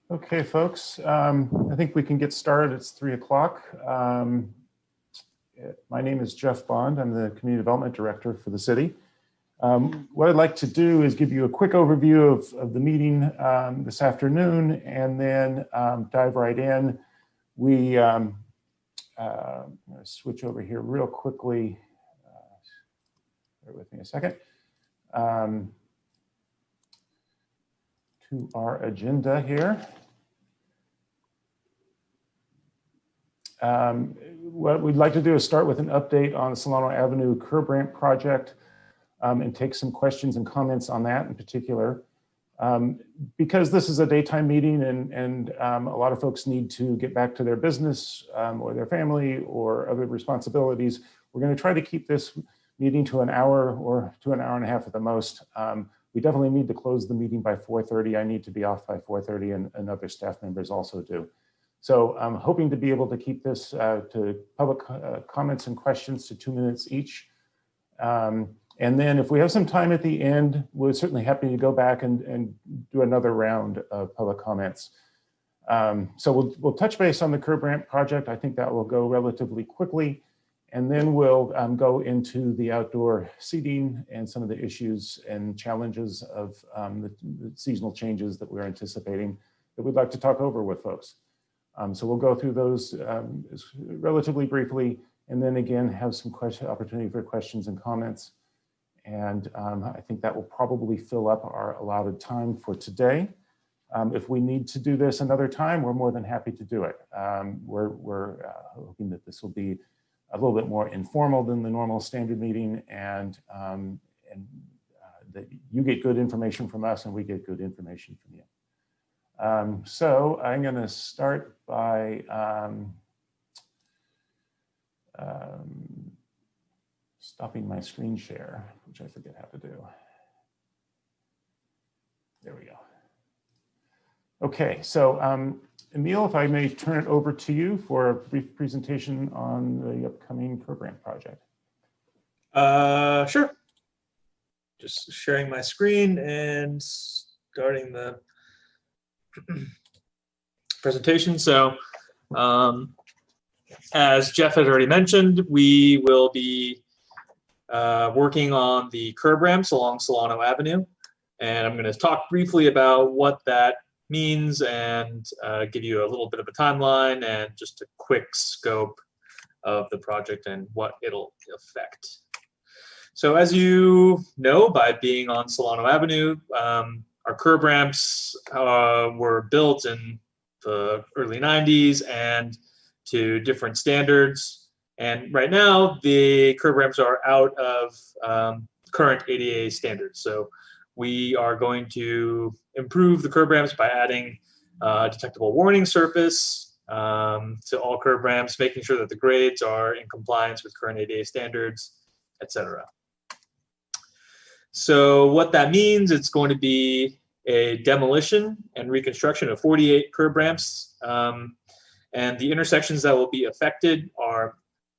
Okay, folks, I think we can get started. It's 3 o'clock. My name is Jeff Bond. I'm the Community Development Director for the city. What I'd like to do is give you a quick overview of the meeting this afternoon and then dive right in. I'm going to switch over here real quickly. Bear with me a second. To our agenda here. What we'd like to do is start with an update on the Solano Avenue curb ramp project and take some questions and comments on that in particular. Because this is a daytime meeting and a lot of folks need to get back to their business or their family or other responsibilities, we're going to try to keep this meeting to an hour or to an hour and a half at the most. We definitely need to close the meeting by 4:30. I need to be off by 4:30 and other staff members also do. So I'm hoping to be able to keep this to public comments and questions to 2 minutes each. And then if we have some time at the end, we're certainly happy to go back and do another round of public comments. So we'll touch base on the curb ramp project. I think that will go relatively quickly. And then we'll go into the outdoor seating and some of the issues and challenges of the seasonal changes that we're anticipating that we'd like to talk over with folks. So we'll go through those relatively briefly, and then again have some opportunity for questions and comments. And I think that will probably fill up our allotted time for today. If we need to do this another time, we're more than happy to do it. We're hoping that this will be a little bit more informal than the normal standard meeting, and that you get good information from us and we get good information from you. So I'm going to start by stopping my screen share, which I forget how to do. There we go. Okay, so Emil, if I may turn it over to you for a brief presentation on the upcoming curb ramp project. Sure. Just sharing my screen and starting the presentation. So as Jeff has already mentioned, we will be working on the curb ramps along Solano Avenue. And I'm going to talk briefly about what that means and give you a little bit of a timeline and just a quick scope of the project and what it'll affect. So as you know, by being on Solano Avenue, our curb ramps were built in the early 90s and to different standards. And right now, the curb ramps are out of current ADA standards. So we are going to improve the curb ramps by adding a detectable warning surface to all curb ramps, making sure that the grades are in compliance with current ADA standards, etc. So what that means, it's going to be a demolition and reconstruction of 48 curb ramps. And the intersections that will be affected are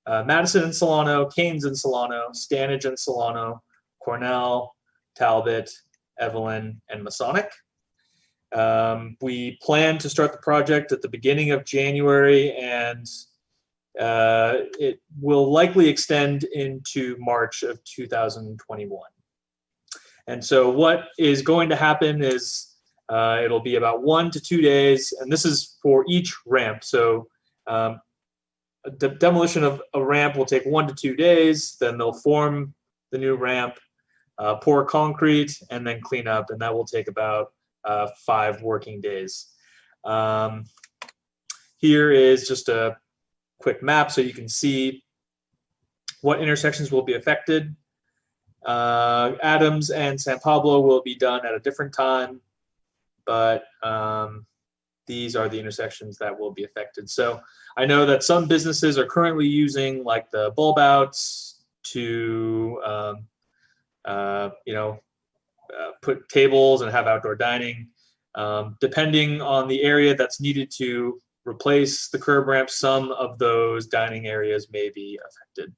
Madison and Solano, Keynes and Solano, Stanage and Solano, Cornell, Talbot, Evelyn, and Masonic. We plan to start the project at the beginning of January, and it will likely extend into March of 2021. And so what is going to happen is it'll be about 1 to 2 days, and this is for each ramp. So the demolition of a ramp will take 1 to 2 days, then they'll form the new ramp, pour concrete, and then clean up, and that will take about 5 working days. Here is just a quick map so you can see what intersections will be affected. Adams and San Pablo will be done at a different time, but these are the intersections that will be affected. So I know that some businesses are currently using like the bulb outs to put tables and have outdoor dining. Depending on the area that's needed to replace the curb ramp, some of those dining areas may be affected.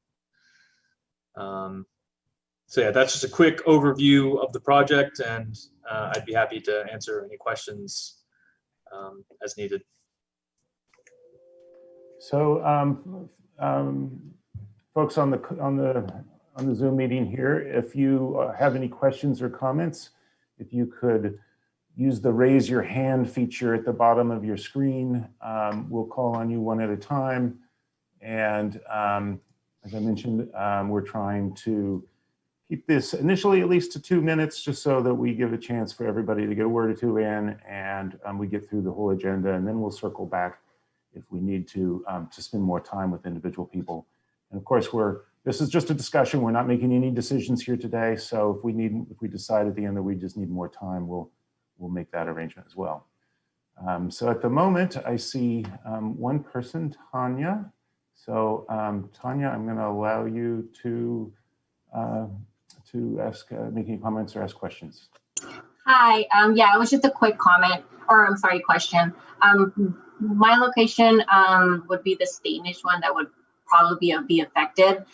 So yeah, that's just a quick overview of the project, and I'd be happy to answer any questions as needed. So folks on the Zoom meeting here, if you have any questions or comments, if you could use the raise your hand feature at the bottom of your screen, we'll call on you one at a time. And as I mentioned, we're trying to keep this initially at least to 2 minutes, just so that we give a chance for everybody to get a word or two in, and we get through the whole agenda, and then we'll circle back if we need to spend more time with individual people. And of course, this is just a discussion. We're not making any decisions here today. So if we decide at the end that we just need more time, we'll make that arrangement as well. So at the moment, I see one person, Tanya. So Tanya, I'm going to allow you to ask, make any comments or ask questions. Hi, yeah, it was just a quick comment, or I'm sorry, question. My location would be the Statenish one that would probably be affected.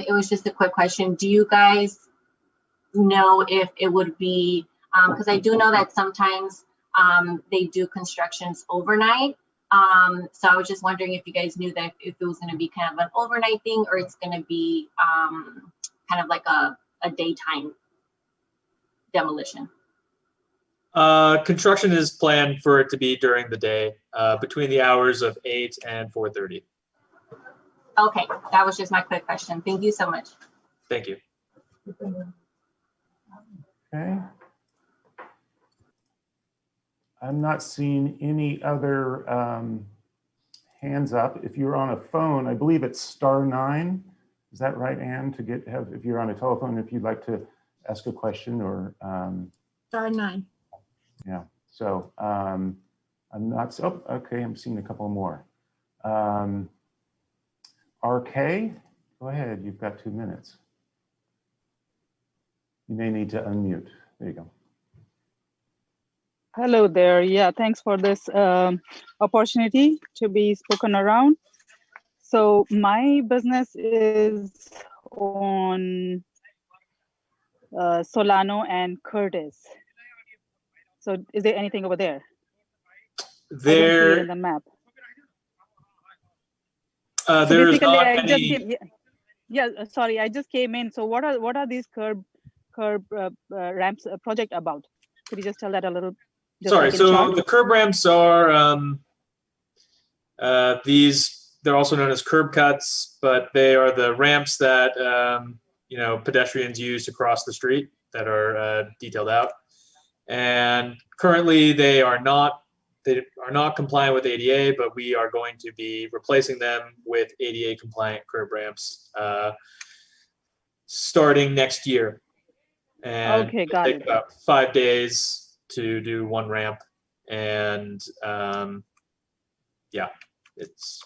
It was just a quick question. Do you guys know if it would be, because I do know that sometimes they do constructions overnight. So I was just wondering if you guys knew that if it was going to be kind of an overnight thing, or it's going to be kind of like a daytime demolition. Construction is planned for it to be during the day, between the hours of 8 and 4:30. Okay, that was just my quick question. Thank you so much. Thank you. Okay. I'm not seeing any other hands up. If you're on a phone, I believe it's *9. Is that right, Anne? If you're on a telephone, if you'd like to ask a question or *9. Yeah. So I'm not. Oh, okay. I'm seeing a couple more. RK, go ahead. You've got 2 minutes. You may need to unmute. There you go. Hello there. Yeah, thanks for this opportunity to be spoken around. So my business is on Solano and Curtis. So is there anything over there? There in the map. there's not I any. Sorry, I just came in. So what are these curb ramps project about? Could you just tell that a little? Sorry, so the curb ramps are they're also known as curb cuts, but they are the ramps that pedestrians use to cross the street that are detailed out. And currently they are not compliant with ADA, but we are going to be replacing them with ADA compliant curb ramps starting next year. And okay, it'll take about 5 days to do one ramp, and yeah, it's.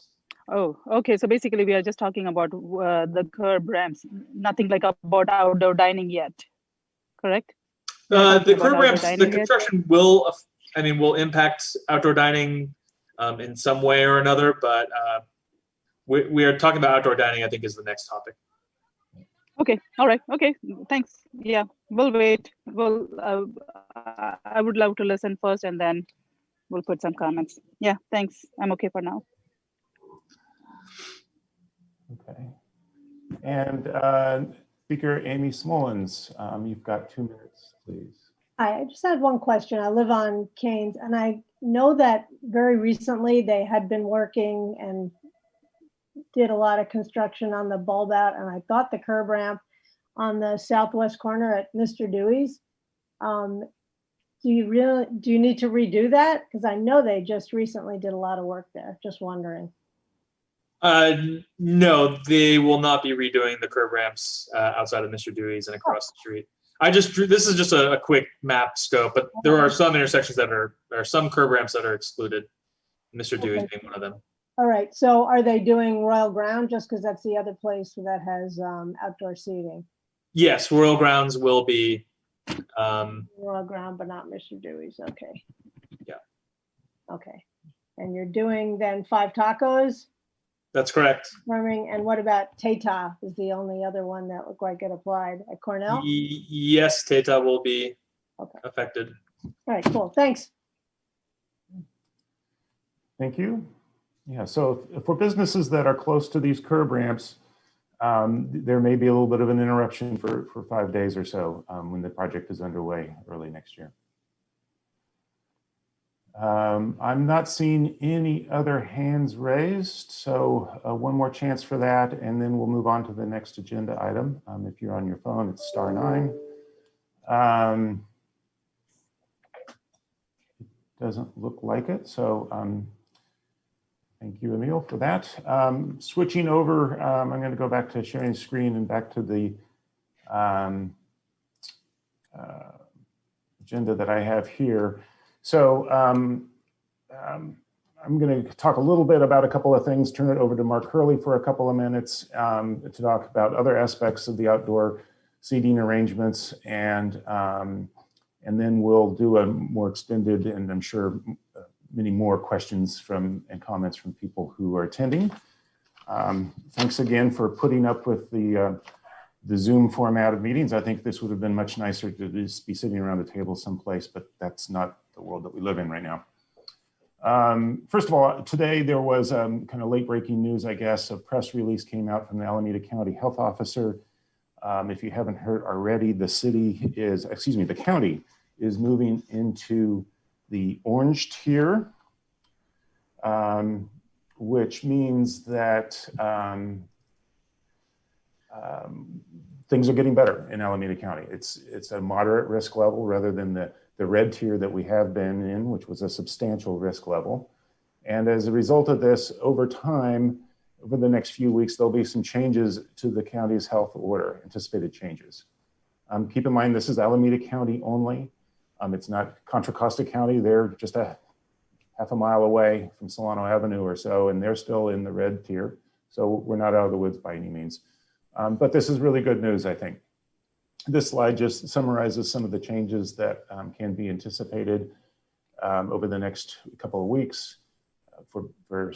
Oh, okay. So basically, we are just talking about the curb ramps, nothing like about outdoor dining yet, correct? The curb ramps, the construction will impact outdoor dining in some way or another, but we are talking about outdoor dining, I think, is the next topic. Okay. All right. Okay. Thanks. Yeah, we'll wait. I would love to listen first, and then we'll put some comments. Yeah. Thanks. I'm okay for now. Okay. And Speaker Amy Smullins, you've got 2 minutes, please. Hi, I just had one question. I live on Keynes, and I know that very recently they had been working and did a lot of construction on the bulb out, and I thought the curb ramp on the southwest corner at Mr. Dewey's. Do you need to redo that? Because I know they just recently did a lot of work there. Just wondering. No, they will not be redoing the curb ramps outside of Mr. Dewey's and across the street. This is just a quick map scope, but there are some intersections there are some curb ramps that are excluded. Mr. Dewey's being one of them. All right, so are they doing Royal Ground just because that's the other place that has outdoor seating? Yes, Royal Grounds will be. Royal Ground, but not Mr. Dewey's, okay. Yeah. Okay, and you're doing then 5 Tacos? That's correct. And what about Tata is the only other one that looked like it applied at Cornell? Yes, Tata will be affected. All right, cool, thanks. Thank you. Yeah, so for businesses that are close to these curb ramps, there may be a little bit of an interruption for 5 days or so when the project is underway early next year. I'm not seeing any other hands raised, so one more chance for that, and then we'll move on to the next agenda item. If you're on your phone, it's *9. It doesn't look like it, so thank you, Emil, for that. Switching over, I'm going to go back to sharing the screen and back to the agenda that I have here. So I'm going to talk a little bit about a couple of things, turn it over to Mark Hurley for a couple of minutes to talk about other aspects of the outdoor seating arrangements, and then we'll do a more extended, and I'm sure many more questions and comments from people who are attending. Thanks again for putting up with the Zoom format of meetings. I think this would have been much nicer to just be sitting around the table someplace, but that's not the world that we live in right now. First of all, today there was kind of late breaking news, I guess. A press release came out from the Alameda County Health Officer. If you haven't heard already, the county is moving into the orange tier, which means that things are getting better in Alameda County. It's a moderate risk level rather than the red tier that we have been in, which was a substantial risk level. And as a result of this, over time, over the next few weeks, there'll be some changes to the county's health order, anticipated changes. Keep in mind, this is Alameda County only. It's not Contra Costa County. They're just a half a mile away from Solano Avenue or so, and they're still in the red tier. So we're not out of the woods by any means. But this is really good news, I think. This slide just summarizes some of the changes that can be anticipated over the next couple of weeks. For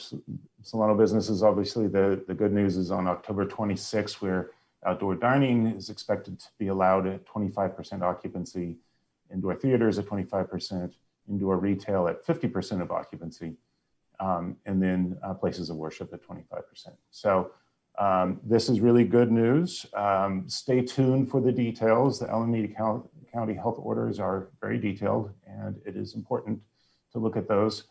Solano businesses, obviously the good news is on October 26th, where outdoor dining is expected to be allowed at 25% occupancy, indoor theaters at 25%, indoor retail at 50% of occupancy, and then places of worship at 25%. So this is really good news. Stay tuned for the details. The Alameda County health orders are very detailed, and it is important to look at those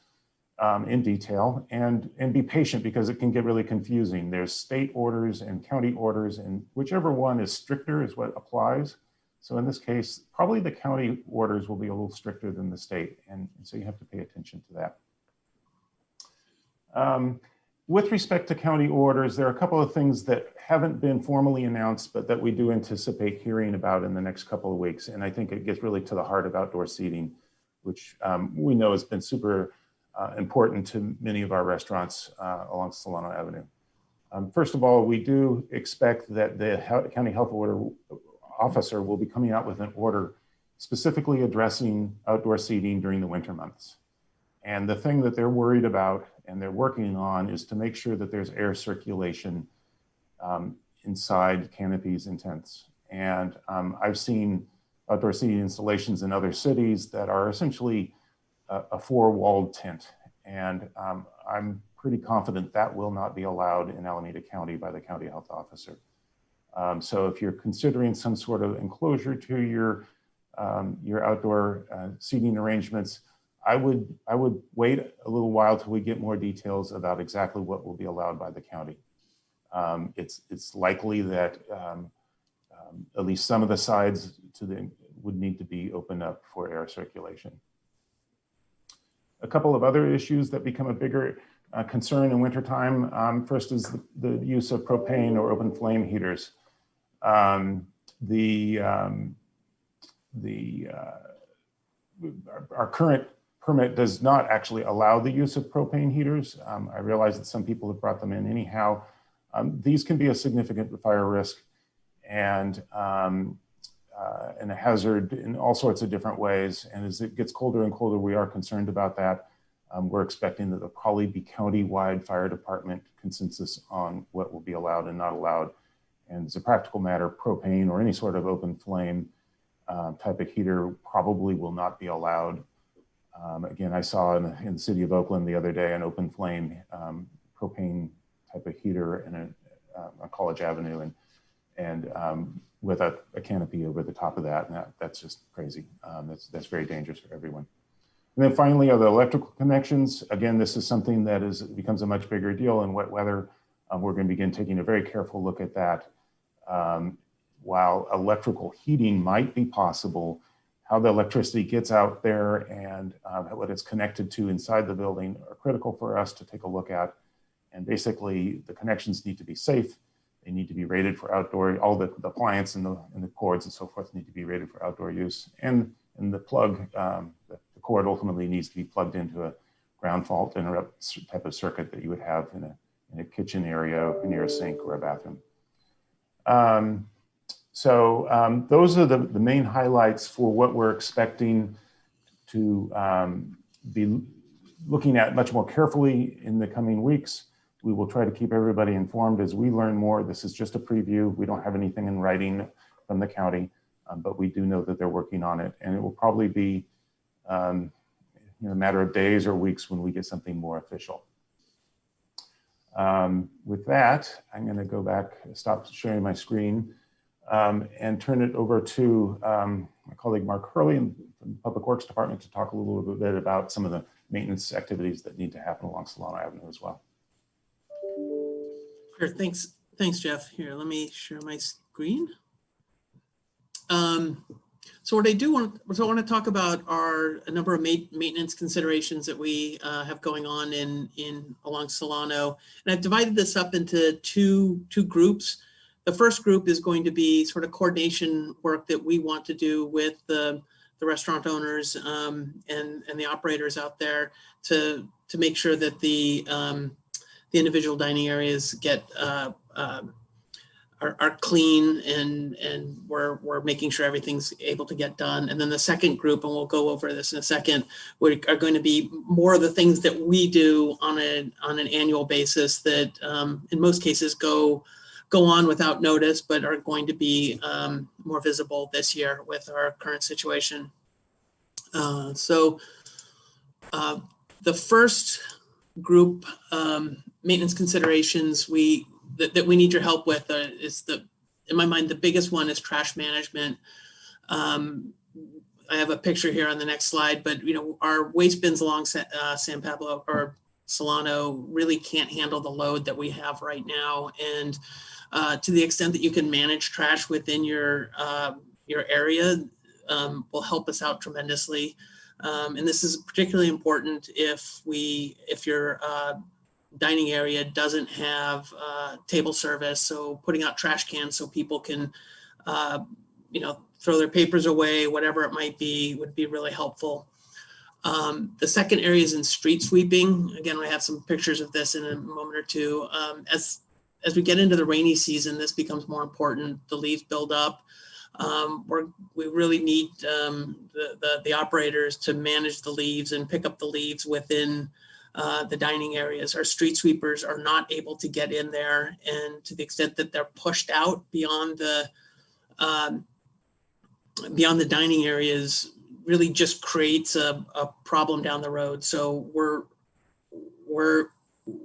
in detail and be patient, because it can get really confusing. There's state orders and county orders, and whichever one is stricter is what applies. So in this case, probably the county orders will be a little stricter than the state, and so you have to pay attention to that. With respect to county orders, there are a couple of things that haven't been formally announced, but that we do anticipate hearing about in the next couple of weeks. And I think it gets really to the heart of outdoor seating, which we know has been super important to many of our restaurants along Solano Avenue. First of all, we do expect that the county health order officer will be coming out with an order specifically addressing outdoor seating during the winter months. And the thing that they're worried about and they're working on is to make sure that there's air circulation inside canopies and tents. And I've seen outdoor seating installations in other cities that are essentially a four-walled tent. And I'm pretty confident that will not be allowed in Alameda County by the county health officer. So if you're considering some sort of enclosure to your outdoor seating arrangements, I would wait a little while till we get more details about exactly what will be allowed by the county. It's likely that at least some of the sides would need to be opened up for air circulation. A couple of other issues that become a bigger concern in wintertime. First is the use of propane or open flame heaters. Our current permit does not actually allow the use of propane heaters. I realize that some people have brought them in anyhow. These can be a significant fire risk and a hazard in all sorts of different ways. And as it gets colder and colder, we are concerned about that. We're expecting that there'll probably be county-wide fire department consensus on what will be allowed and not allowed. And as a practical matter, propane or any sort of open flame type of heater probably will not be allowed Again, I saw in the city of Oakland the other day an open flame propane type of heater in on College Avenue, and with a canopy over the top of that, and that's just crazy. That's very dangerous for everyone. And then finally are the electrical connections. Again, this is something that becomes a much bigger deal in wet weather. We're going to begin taking a very careful look at that. While electrical heating might be possible, how the electricity gets out there and what it's connected to inside the building are critical for us to take a look at. And basically, the connections need to be safe. They need to be rated for outdoor, all the appliance and the cords and so forth need to be rated for outdoor use. And the plug, the cord ultimately needs to be plugged into a ground fault interrupt type of circuit that you would have in a kitchen area near a sink or a bathroom. Those are the main highlights for what we're expecting to be looking at much more carefully in the coming weeks. We will try to keep everybody informed as we learn more. This is just a preview. We don't have anything in writing from the county, but we do know that they're working on it, and it will probably be a matter of days or weeks when we get something more official. With that, I'm going to go back, stop sharing my screen, and turn it over to my colleague Mark Hurley from the Public Works Department to talk a little bit about some of the maintenance activities that need to happen along Solano Avenue as well. Sure, thanks, Jeff. Here, let me share my screen. So what I want to talk about are a number of maintenance considerations that we have going on along Solano, and I've divided this up into two groups. The first group is going to be sort of coordination work that we want to do with the restaurant owners and the operators out there to make sure that the individual dining areas are clean and we're making sure everything's able to get done. And then the second group, and we'll go over this in a second, are going to be more of the things that we do on an annual basis that in most cases go on without notice, but are going to be more visible this year with our current situation. The first group maintenance considerations that we need your help with is in my mind, the biggest one is trash management. I have a picture here on the next slide, but our waste bins along San Pablo or Solano really can't handle the load that we have right now. And to the extent that you can manage trash within your area will help us out tremendously. And this is particularly important if your dining area doesn't have table service. So putting out trash cans so people can, throw their papers away, whatever it might be, would be really helpful. The second area is in street sweeping. Again, I have some pictures of this in a moment or two. As we get into the rainy season, this becomes more important. The leaves build up. We really need the operators to manage the leaves and pick up the leaves within the dining areas. Our street sweepers are not able to get in there, and to the extent that they're pushed out beyond the dining areas, really just creates a problem down the road. So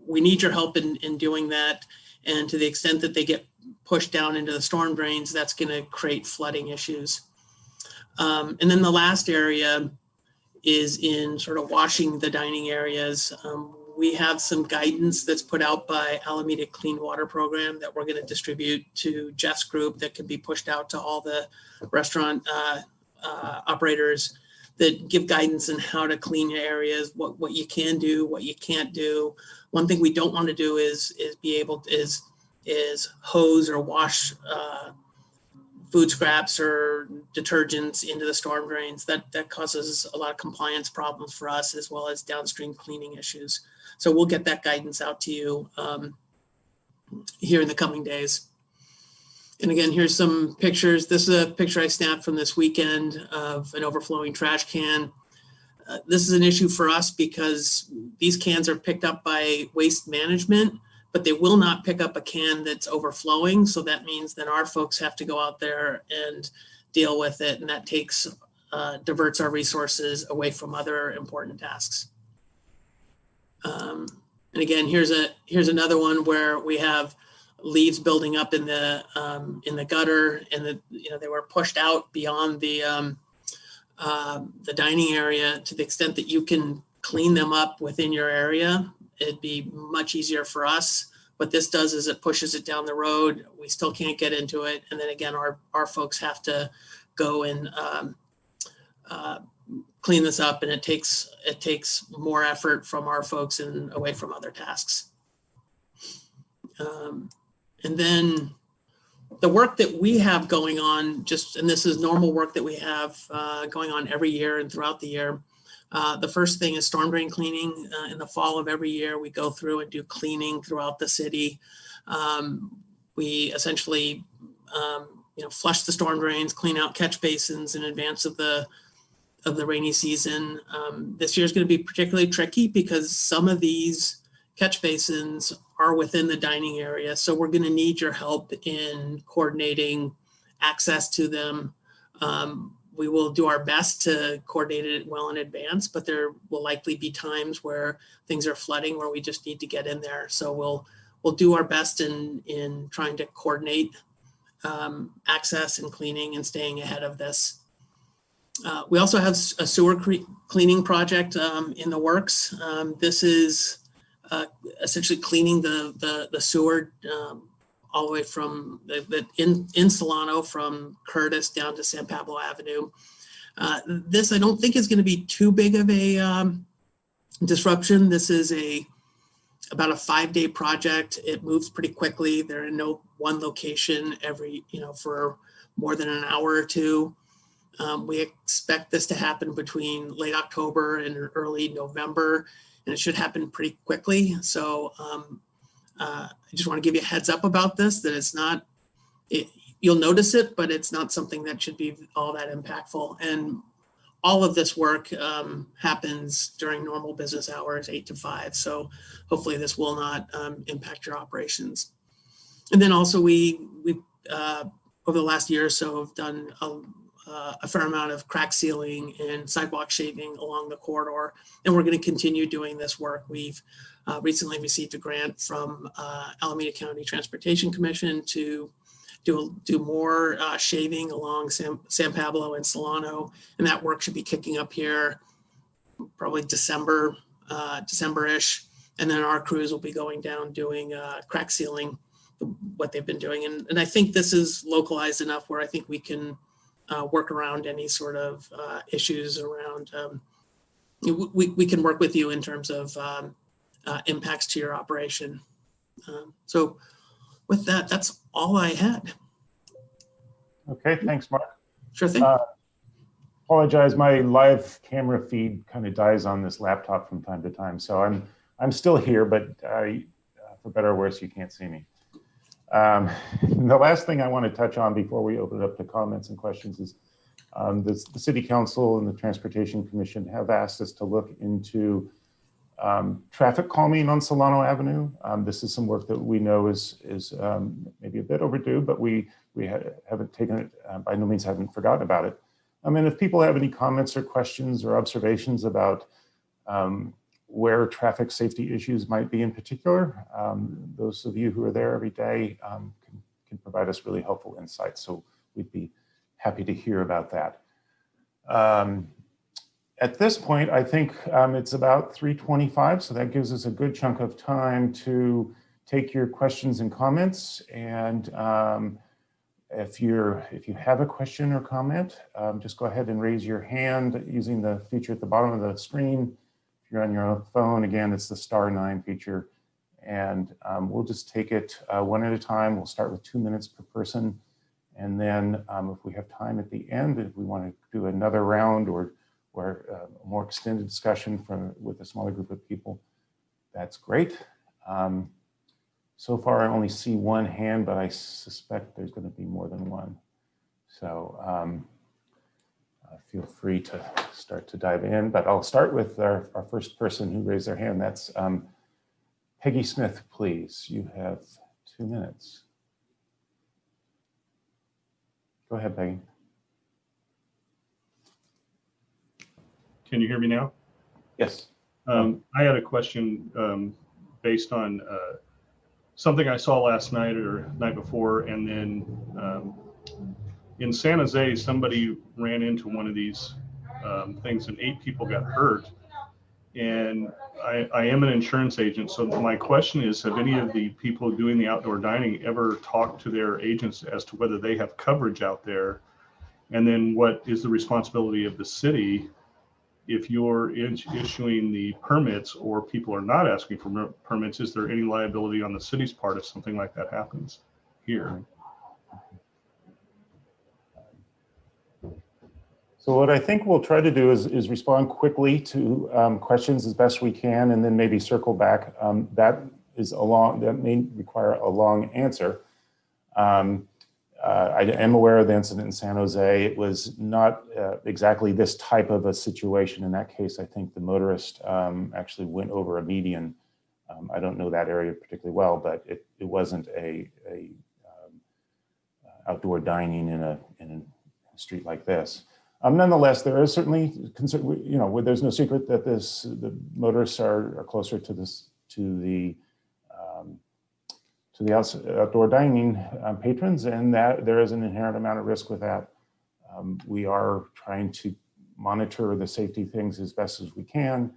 we need your help in doing that, and to the extent that they get pushed down into the storm drains, that's going to create flooding issues. And then the last area is in sort of washing the dining areas. We have some guidance that's put out by Alameda Clean Water Program that we're going to distribute to Jeff's group that can be pushed out to all the restaurant operators that give guidance on how to clean your areas, what you can do, what you can't do. One thing we don't want to do is hose or wash food scraps or detergents into the storm drains. That causes a lot of compliance problems for us as well as downstream cleaning issues. So we'll get that guidance out to you here in the coming days. And again, here's some pictures. This is a picture I snapped from this weekend of an overflowing trash can. This is an issue for us because these cans are picked up by waste management, but they will not pick up a can that's overflowing. So that means that our folks have to go out there and deal with it. And that takes diverts our resources away from other important tasks. And again, here's another one where we have leaves building up in the gutter, and they were pushed out beyond the dining area. To the extent that you can clean them up within your area, it'd be much easier for us. What this does is it pushes it down the road. We still can't get into it, and then again, our folks have to go and clean this up, and it takes more effort from our folks and away from other tasks. And then the work that we have going on, and this is normal work that we have going on every year and throughout the year. The first thing is storm drain cleaning. In the fall of every year, we go through and do cleaning throughout the city. We essentially flush the storm drains, clean out catch basins in advance of the rainy season. This year is going to be particularly tricky because some of these catch basins are within the dining area. So we're going to need your help in coordinating access to them. We will do our best to coordinate it well in advance, but there will likely be times where things are flooding where we just need to get in there. So we'll do our best in trying to coordinate access and cleaning and staying ahead of this. We also have a sewer cleaning project in the works. This is essentially cleaning the sewer all the way from in Solano, from Curtis down to San Pablo Avenue. This I don't think is going to be too big of a disruption. This is about a 5-day project. It moves pretty quickly. They're in no one location for more than an hour or two. We expect this to happen between late October and early November, and it should happen pretty quickly. So I just want to give you a heads up about this, that it's not, you'll notice it, but it's not something that should be all that impactful. And all of this work happens during normal business hours, 8 to 5. So hopefully this will not impact your operations. And then also we over the last year or so have done a fair amount of crack sealing and sidewalk shaving along the corridor. And we're going to continue doing this work. We've recently received a grant from Alameda County Transportation Commission to do more shaving along San Pablo and Solano. And that work should be kicking up here probably December-ish. And then our crews will be going down doing crack sealing, what they've been doing. And I think this is localized enough where I think we can work around any sort of issues around, we can work with you in terms of impacts to your operation. So with that, that's all I had. Okay, thanks, Mark. Sure thing. Apologize, my live camera feed kind of dies on this laptop from time to time. So I'm still here, but for better or worse, you can't see me. The last thing I want to touch on before we open it up to comments and questions is the City Council and the Transportation Commission have asked us to look into traffic calming on Solano Avenue. This is some work that we know is maybe a bit overdue, but we haven't taken it, by no means haven't forgotten about it. I mean, if people have any comments or questions or observations about where traffic safety issues might be in particular, those of you who are there every day can provide us really helpful insights. So we'd be happy to hear about that. At this point, I think it's about 3:25, so that gives us a good chunk of time to take your questions and comments. And if you have a question or comment, just go ahead and raise your hand using the feature at the bottom of the screen. If you're on your phone, again, it's the *9 feature. And we'll just take it one at a time. We'll start with 2 minutes per person. And then if we have time at the end, if we want to do another round or a more extended discussion with a smaller group of people, that's great. So far, I only see one hand, but I suspect there's going to be more than one. So feel free to start to dive in, but I'll start with our first person who raised their hand. That's Peggy Smith, please. You have 2 minutes. Go ahead, Peggy. Can you hear me now? Yes. I had a question based on something I saw last night or night before, and then in San Jose, somebody ran into one of these things and 8 people got hurt. And I am an insurance agent, so my question is, have any of the people doing the outdoor dining ever talked to their agents as to whether they have coverage out there? And then what is the responsibility of the city if you're issuing the permits or people are not asking for permits? Is there any liability on the city's part if something like that happens here? So what I think we'll try to do is respond quickly to questions as best we can, and then maybe circle back. That may require a long answer. I am aware of the incident in San Jose. It was not exactly this type of a situation. In that case, I think the motorist actually went over a median. I don't know that area particularly well, but it wasn't a outdoor dining in a street like this. Nonetheless, there is certainly concern. You know, there's no secret that the motorists are closer to the outdoor dining patrons, and that there is an inherent amount of risk with that. We are trying to monitor the safety things as best as we can,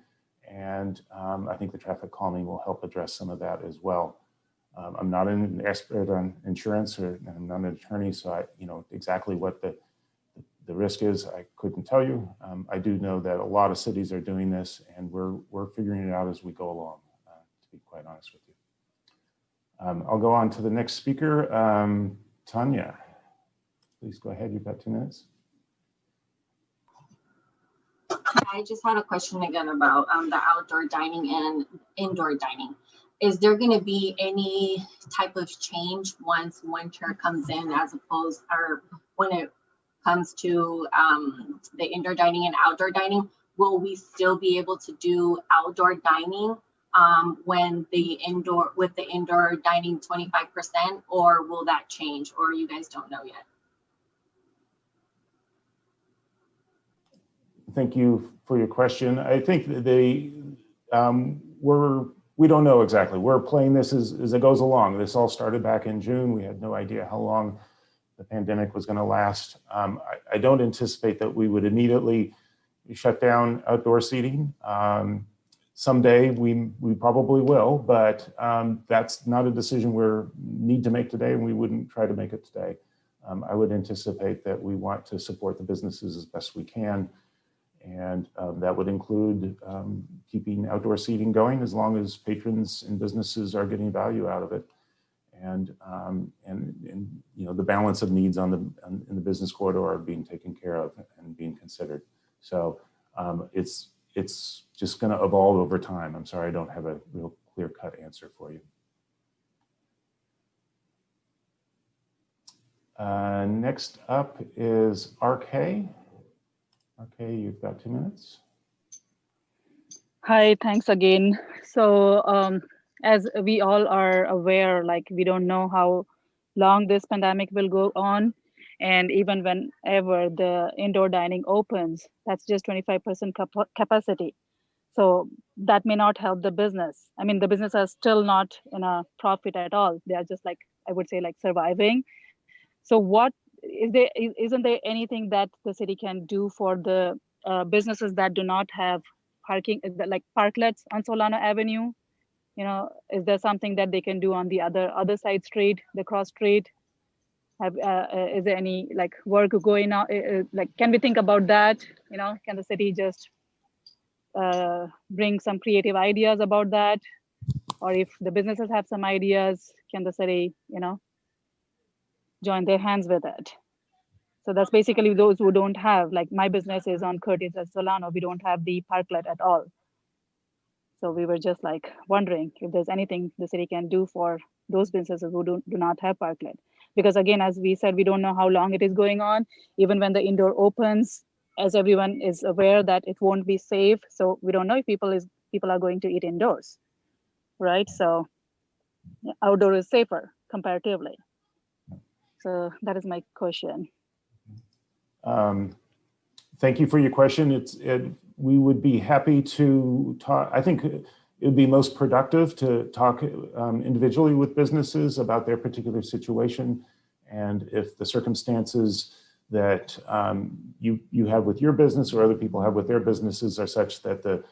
and I think the traffic calming will help address some of that as well. I'm not an expert on insurance, or I'm not an attorney, so exactly what the risk is, I couldn't tell you. I do know that a lot of cities are doing this, and we're figuring it out as we go along, to be quite honest with you. I'll go on to the next speaker. Tanya, please go ahead. You've got 2 minutes. I just had a question again about the outdoor dining and indoor dining. Is there going to be any type of change once winter comes in, as opposed, or when it comes to the indoor dining and outdoor dining? Will we still be able to do outdoor dining when with the indoor dining 25%, or will that change, or you guys don't know yet? Thank you for your question. I think we don't know exactly. We're playing this as it goes along. This all started back in June. We had no idea how long the pandemic was going to last. I don't anticipate that we would immediately shut down outdoor seating. Someday we probably will, but that's not a decision we need to make today, and we wouldn't try to make it today. I would anticipate that we want to support the businesses as best we can, and that would include keeping outdoor seating going as long as patrons and businesses are getting value out of it, and the balance of needs in the business corridor are being taken care of and being considered. So it's just going to evolve over time. I'm sorry, I don't have a real clear-cut answer for you. Next up is RK. RK, you've got 2 minutes. Hi, thanks again. So as we all are aware, like, we don't know how long this pandemic will go on. And even whenever the indoor dining opens, that's just 25% capacity. So that may not help the business. I mean, the business is still not in a profit at all. They are just, like, I would say, like, surviving. So what isn't there anything that the city can do for the businesses that do not have parking, like parklets on Solano Avenue? You know, is there something that they can do on the other side street, the cross street? Is there any, like, work going on? Like, can we think about that? You know, can the city just bring some creative ideas about that? Or if the businesses have some ideas, can the city, join their hands with it? So that's basically those who don't have, like, my business is on Curtis at Solano. We don't have the parklet at all. So we were just, like, wondering if there's anything the city can do for those businesses who do not have parklet. Because again, as we said, we don't know how long it is going on. Even when the indoor opens, as everyone is aware that it won't be safe. So we don't know if people are going to eat indoors, right? So outdoor is safer comparatively. So that is my question. Thank you for your question. We would be happy to talk. I think it would be most productive to talk individually with businesses about their particular situation. And if the circumstances that you have with your business or other people have with their businesses are such that the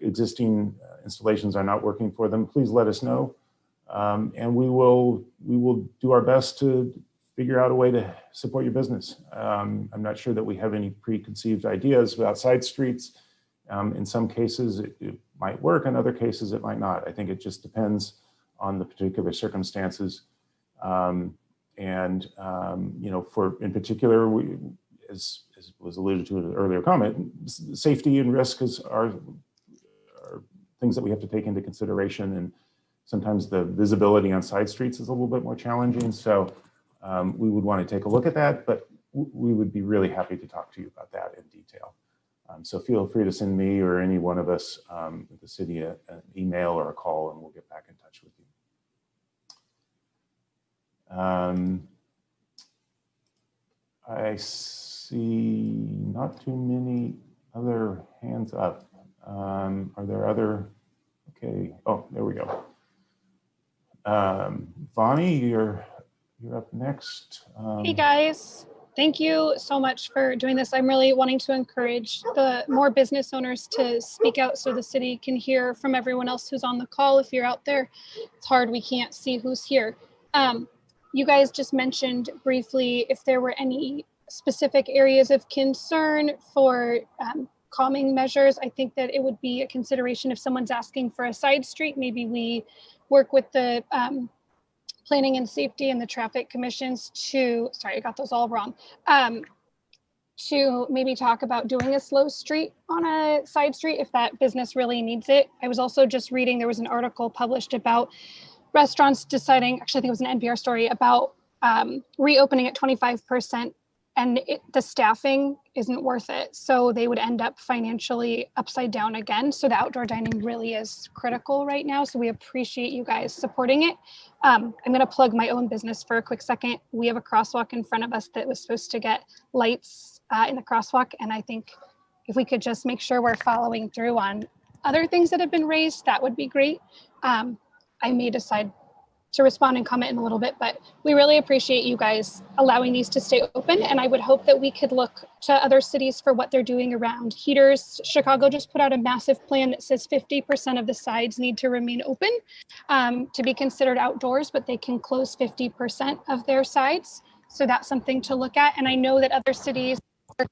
existing installations are not working for them, please let us know. And we will do our best to figure out a way to support your business. I'm not sure that we have any preconceived ideas about side streets. In some cases, it might work. In other cases, it might not. I think it just depends on the particular circumstances. In particular, as was alluded to in an earlier comment, safety and risk are things that we have to take into consideration. And sometimes the visibility on side streets is a little bit more challenging. So we would want to take a look at that, but we would be really happy to talk to you about that in detail. So feel free to send me or any one of us at the city an email or a call, and we'll get back in touch with you. I see not too many other hands up. Are there other? Okay. Oh, there we go. Vonnie, you're up next. Hey guys, thank you so much for doing this. I'm really wanting to encourage the more business owners to speak out so the city can hear from everyone else who's on the call. If you're out there, it's hard, we can't see who's here. You guys just mentioned briefly if there were any specific areas of concern for calming measures. I think that it would be a consideration if someone's asking for a side street, maybe we work with the planning and safety and the traffic commissions to, sorry, I got those all wrong, to maybe talk about doing a slow street on a side street if that business really needs it. I was also just reading, there was an article published about restaurants deciding, actually I think it was an NPR story about reopening at 25%, and the staffing isn't worth it. So they would end up financially upside down again. So the outdoor dining really is critical right now. So we appreciate you guys supporting it. I'm gonna plug my own business for a quick second. We have a crosswalk in front of us that was supposed to get lights in the crosswalk. And I think if we could just make sure we're following through on other things that have been raised, that would be great. I may decide to respond and comment in a little bit, but we really appreciate you guys allowing these to stay open. And I would hope that we could look to other cities for what they're doing around heaters. Chicago just put out a massive plan that says 50% of the sides need to remain open to be considered outdoors, but they can close 50% of their sides. So that's something to look at. And I know that other cities, I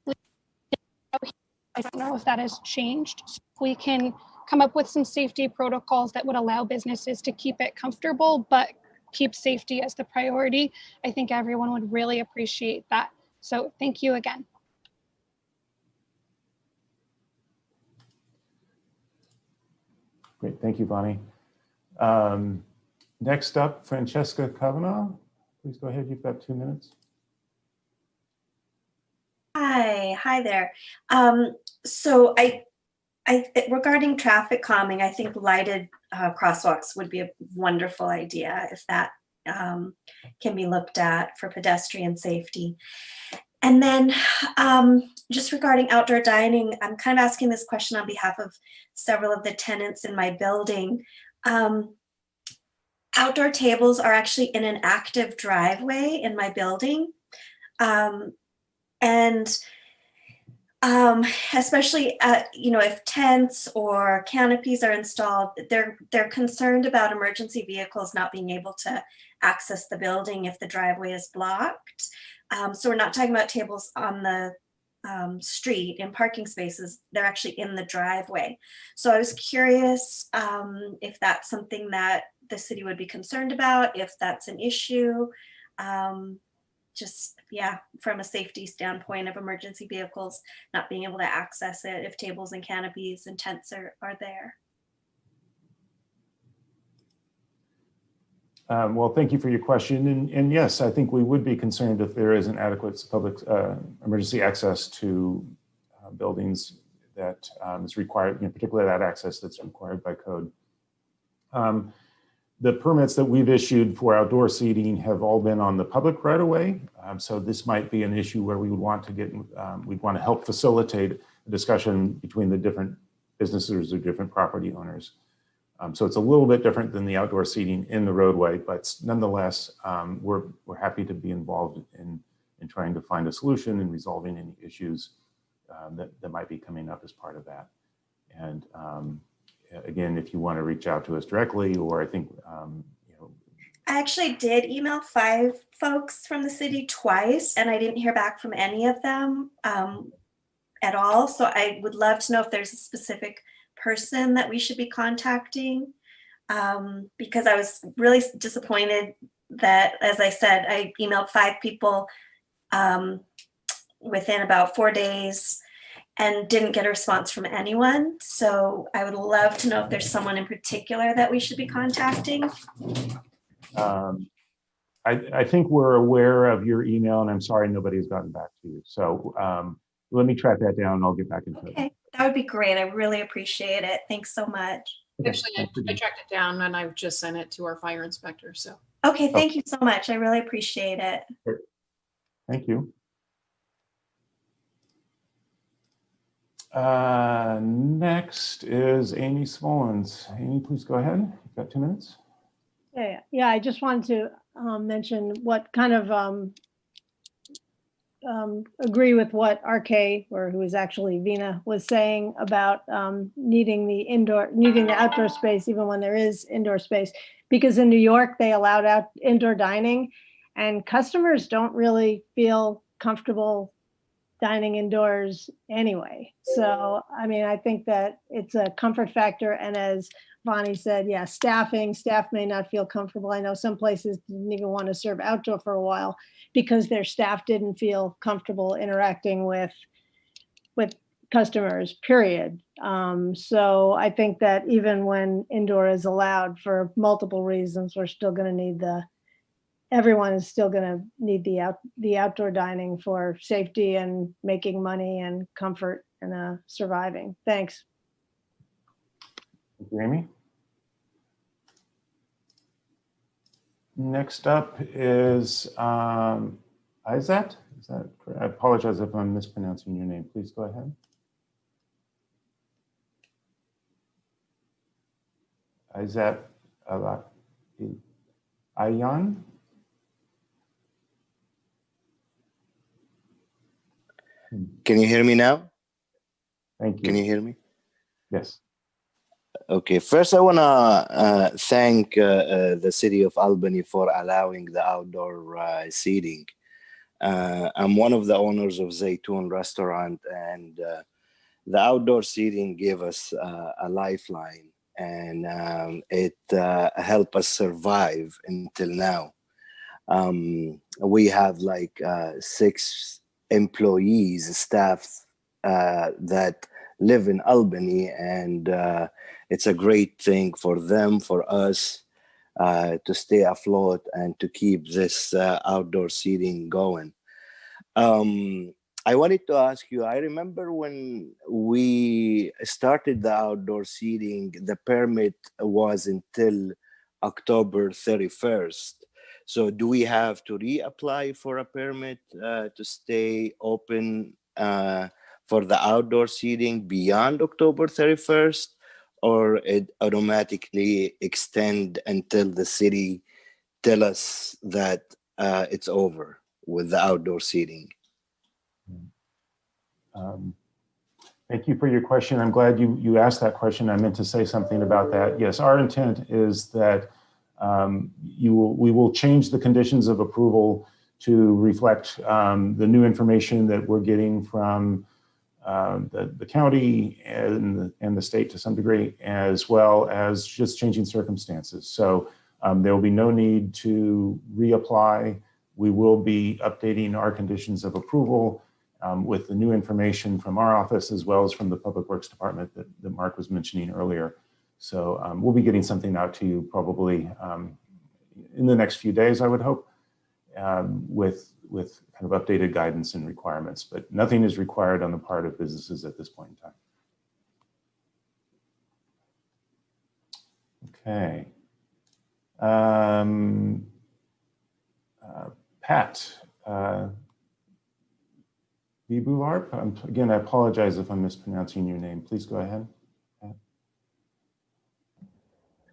don't know if that has changed. So we can come up with some safety protocols that would allow businesses to keep it comfortable, but keep safety as the priority. I think everyone would really appreciate that. So thank you again. Great, thank you, Bonnie. Next up, Francesca Kavanaugh. Please go ahead, you've got 2 minutes. Hi there. So regarding traffic calming, I think lighted crosswalks would be a wonderful idea if that can be looked at for pedestrian safety. And then just regarding outdoor dining, I'm kind of asking this question on behalf of several of the tenants in my building. Outdoor tables are actually in an active driveway in my building. Especially if tents or canopies are installed, they're concerned about emergency vehicles not being able to access the building if the driveway is blocked. So we're not talking about tables on the street in parking spaces, they're actually in the driveway. So I was curious if that's something that the city would be concerned about, if that's an issue. Just, yeah, from a safety standpoint of emergency vehicles not being able to access it if tables and canopies and tents are there. Well, thank you for your question. And yes, I think we would be concerned if there isn't adequate public emergency access to buildings that is required, particularly that access that's required by code. The permits that we've issued for outdoor seating have all been on the public right of way. So this might be an issue where we would want to we'd want to help facilitate discussion between the different businesses or different property owners. So it's a little bit different than the outdoor seating in the roadway, but nonetheless, we're happy to be involved in trying to find a solution and resolving any issues that might be coming up as part of that. And again, if you want to reach out to us directly, or I think, I actually did email 5 folks from the city twice, and I didn't hear back from any of them at all. So I would love to know if there's a specific person that we should be contacting, because I was really disappointed that, as I said, I emailed 5 people within about 4 days and didn't get a response from anyone. So I would love to know if there's someone in particular that we should be contacting. I think we're aware of your email, and I'm sorry nobody's gotten back to you. So let me track that down and I'll get back in touch. Okay, that would be great. I really appreciate it. Thanks so much. Okay, Actually, I tracked it down and I've just sent it to our fire inspector. So. Okay, thank you so much. I really appreciate it. Thank you. Next is Amy Smollins. Amy, please go ahead. You've got 2 minutes. Yeah. I just wanted to mention what kind of agree with what RK, or who is actually Vina, was saying about needing the outdoor space even when there is indoor space, because in New York they allowed out indoor dining, and customers don't really feel comfortable dining indoors anyway. So, I mean, I think that it's a comfort factor. And as Bonnie said, yeah, staff may not feel comfortable. I know some places didn't even want to serve outdoor for a while because their staff didn't feel comfortable interacting with customers, period. So I think that even when indoor is allowed for multiple reasons, we're still going to need everyone is still going to need the outdoor dining for safety and making money and comfort and surviving. Thanks. Thank you, Amy. Next up is Izat. Is that correct? I apologize if I'm mispronouncing your name. Please go ahead. Izat Ayan. Can you hear me now? Thank you. Can you hear me? Yes. Okay. First, I want to thank the city of Albany for allowing the outdoor seating. I'm one of the owners of Zaytoon Restaurant, and the outdoor seating gave us a lifeline, and it helped us survive until now. We have like 6 employees, staff that live in Albany, and it's a great thing for them, for us, to stay afloat and to keep this outdoor seating going. I wanted to ask you, I remember when we started the outdoor seating, the permit was until October 31st. So do we have to reapply for a permit to stay open for the outdoor seating beyond October 31st, or it automatically extend until the city tell us that it's over with the outdoor seating? Thank you for your question. I'm glad you asked that question. I meant to say something about that. Yes, our intent is that we will change the conditions of approval to reflect the new information that we're getting from the county and the state to some degree, as well as just changing circumstances. So there will be no need to reapply. We will be updating our conditions of approval with the new information from our office, as well as from the Public Works Department that Mark was mentioning earlier. So we'll be getting something out to you probably in the next few days, I would hope, with kind of updated guidance and requirements, but nothing is required on the part of businesses at this point in time. Okay. Pat, Vibularp. Again, I apologize if I'm mispronouncing your name. Please go ahead.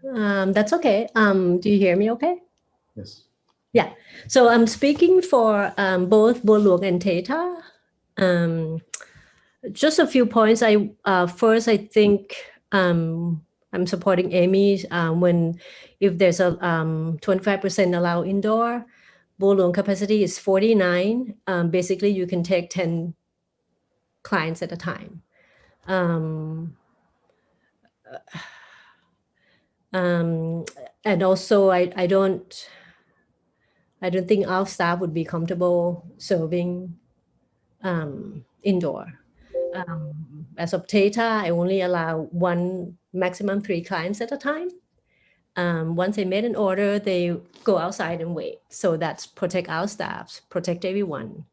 That's okay. Do you hear me okay? Yes. Yeah. So I'm speaking for both Bolong and Theta. Just a few points. First, I think I'm supporting Amy if there's a 25% allow indoor. Bolong capacity is 49. Basically, you can take 10 clients at a time. And also, I don't think our staff would be comfortable serving indoor. As of Theta, I only allow maximum 3 clients at a time. Once they made an order, they go outside and wait. So that's protect our staffs, protect everyone.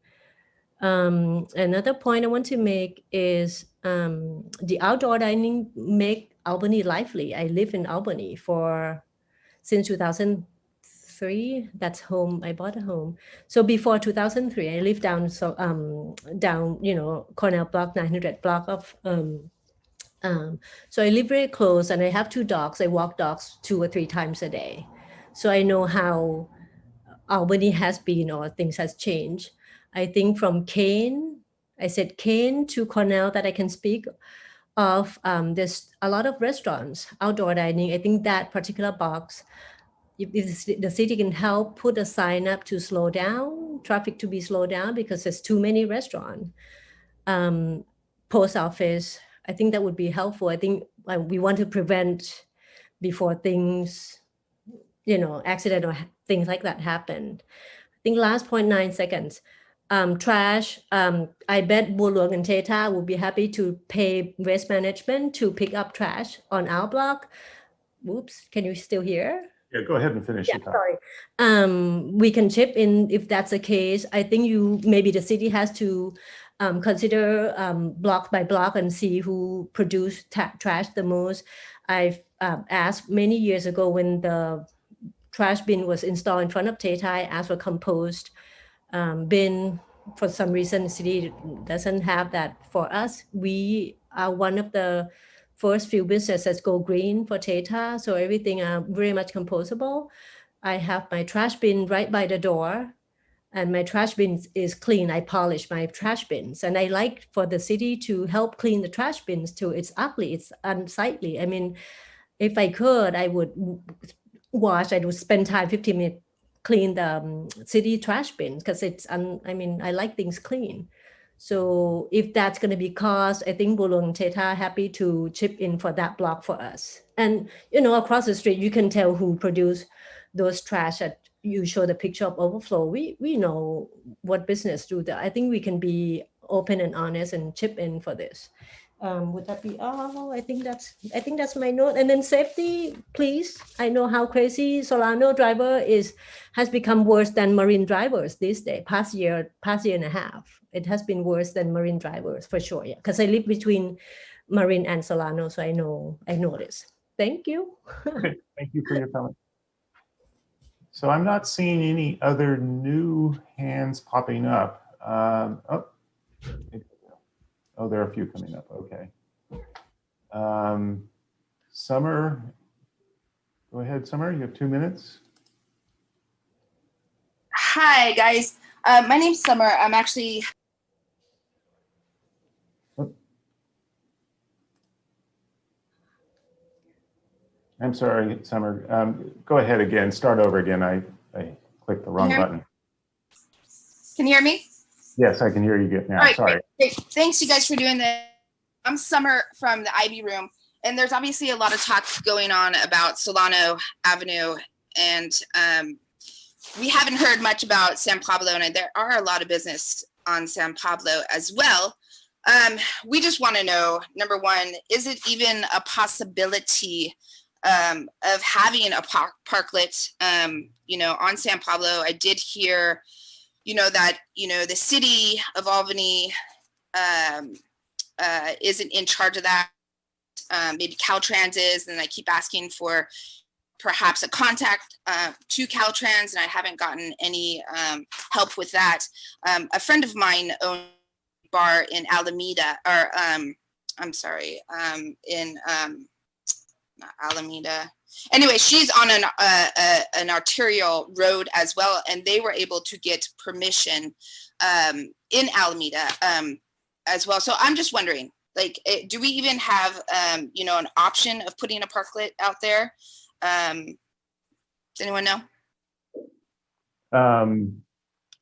Another point I want to make is the outdoor dining make Albany lively. I live in Albany since 2003. That's home. I bought a home. So before 2003, I lived down Cornell block, 900 block of. So I live very close, and I have 2 dogs. I walk dogs 2 or 3 times a day. So I know how Albany has been, or things has changed. I think from Kane to Cornell that I can speak of. There's a lot of restaurants, outdoor dining. I think that particular box, if the city can help put a sign up to slow down traffic, to be slowed down, because there's too many restaurants. Post office, I think that would be helpful. I think we want to prevent before things, accident or things like that happen. I think last 0.9 seconds. Trash, I bet Bolong and Theta will be happy to pay waste management to pick up trash on our block. Whoops, can you still hear? Yeah, go ahead and finish. Yeah, sorry. We can chip in if that's the case. I think maybe the city has to consider block by block and see who produced trash the most. I've asked many years ago when the trash bin was installed in front of Theta, I asked for compost bin. For some reason, the city doesn't have that for us. We are one of the first few businesses go green for Theta, so everything are very much compostable. I have my trash bin right by the door, and my trash bin is clean. I polish my trash bins, and I like for the city to help clean the trash bins too. It's ugly, it's unsightly. I mean, if I could, I would I would spend time 15 minutes clean the city trash bin, because I like things clean. So if that's going to be cost, I think Bolong and Theta happy to chip in for that block for us. And, across the street, you can tell who produced those trash that you show the picture of overflow. We know what business do that. I think we can be open and honest and chip in for this. Would that be all? I think that's my note. And then safety, please. I know how crazy Solano driver has become worse than Marine drivers these days. Past year and a half, it has been worse than Marine drivers for sure. Yeah, because I live between Marine and Solano, so I know this. Thank you. Okay, thank you for your comment. So I'm not seeing any other new hands popping up. Oh, there are a few coming up. Okay. Summer, go ahead, Summer. You have 2 minutes. Hi, guys. My name's Summer. I'm actually. I'm sorry, Summer. Go ahead again. Start over again. I clicked the wrong button. Can you hear me? Yes, I can hear you good now. All right, sorry. Great. Thanks, you guys, for doing this. I'm Summer from the Ivy Room, and there's obviously a lot of talk going on about Solano Avenue, and we haven't heard much about San Pablo, and there are a lot of business on San Pablo as well. We just want to know, number one, is it even a possibility of having a parklet, on San Pablo? I did hear that, the city of Albany isn't in charge of that. Maybe Caltrans is, and I keep asking for perhaps a contact to Caltrans, and I haven't gotten any help with that. A friend of mine owns bar in Alameda, or I'm sorry, in not Alameda. Anyway, she's on an arterial road as well, and they were able to get permission in Alameda as well. So I'm just wondering, like, do we even have you know, an option of putting a parklet out there? Does anyone know?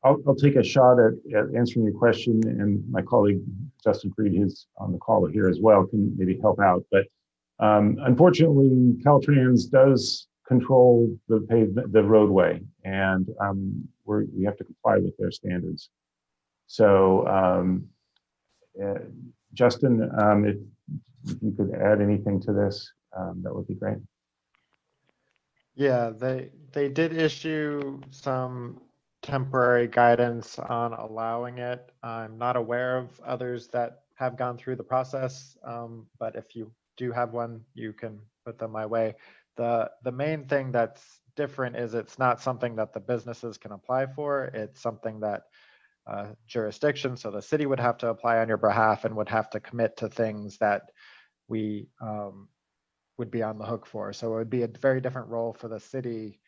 I'll take a shot at answering your question, and my colleague Justin Freed, who's on the call here as well, can maybe help out. But unfortunately, Caltrans does control the roadway, and we have to comply with their standards. So, Justin, if you could add anything to this, that would be great. Yeah, they did issue some temporary guidance on allowing it. I'm not aware of others that have gone through the process, but if you do have one, you can put them my way. The main thing that's different is it's not something that the businesses can apply for. It's something that jurisdiction, so the city would have to apply on your behalf and would have to commit to things that we would be on the hook for. So it would be a very different role for the city